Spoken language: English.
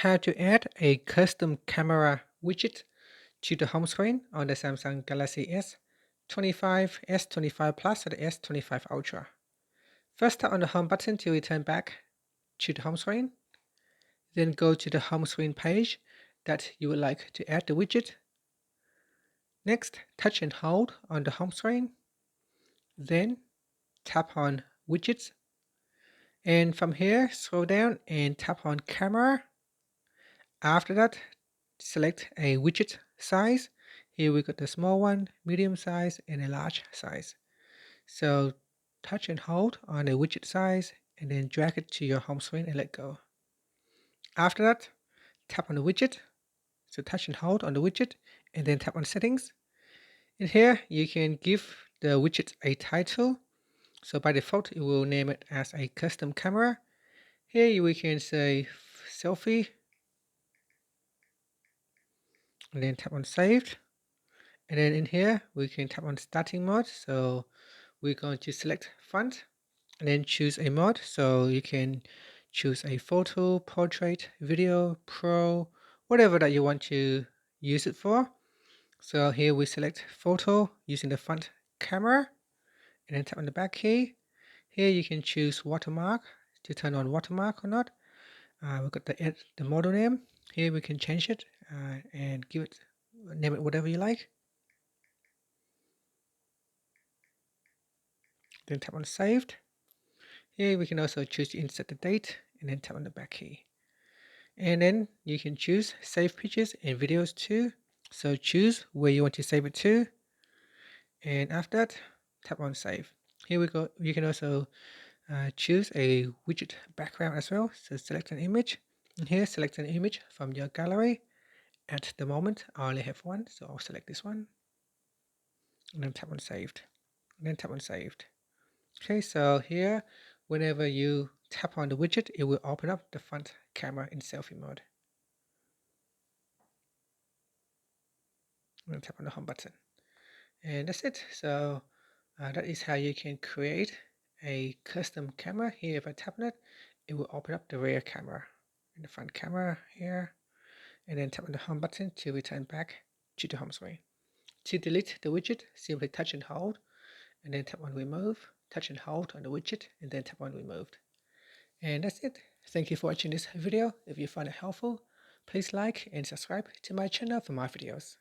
How to add a custom camera widget to the home screen on the Samsung Galaxy S25, S25 Plus, or the S25 Ultra. First, tap on the home button to return back to the home screen. Then go to the home screen page that you would like to add the widget. Next, touch and hold on the home screen. Then tap on Widgets. And from here, scroll down and tap on Camera. After that, select a widget size. Here we got the small one, medium size, and a large size. So touch and hold on the widget size and then drag it to your home screen and let go. After that, tap on the widget. So touch and hold on the widget and then tap on settings. In here, you can give the widget a title. So by default, it will name it as a custom camera. Here we can say selfie and then tap on saved. And then in here, we can tap on starting mode. So we're going to select front and then choose a mode. So you can choose a photo, portrait, video, pro, whatever that you want to use it for. So here we select photo using the front camera and then tap on the back key. Here you can choose watermark to turn on watermark or not. We've got the model name. Here we can change it and name it whatever you like. Then tap on saved. Here we can also choose to insert the date and then tap on the back key. And then you can choose save pictures and videos too. So choose where you want to save it to. And after that, tap on save. Here we go. You can also choose a widget background as well. So select an image. And here select an image from your gallery. At the moment, I only have one, so I'll select this one. And then tap on saved. And then tap on saved. Okay, so here, whenever you tap on the widget, it will open up the front camera in selfie mode. I'm going to tap on the home button. And that's it. So that is how you can create a custom camera. Here, if I tap on it, it will open up the rear camera and the front camera here. And then tap on the home button to return back to the home screen. To delete the widget, simply touch and hold, and then tap on remove, touch and hold on the widget, and then tap on removed. And that's it. Thank you for watching this video. If you find it helpful, please like and subscribe to my channel for more videos.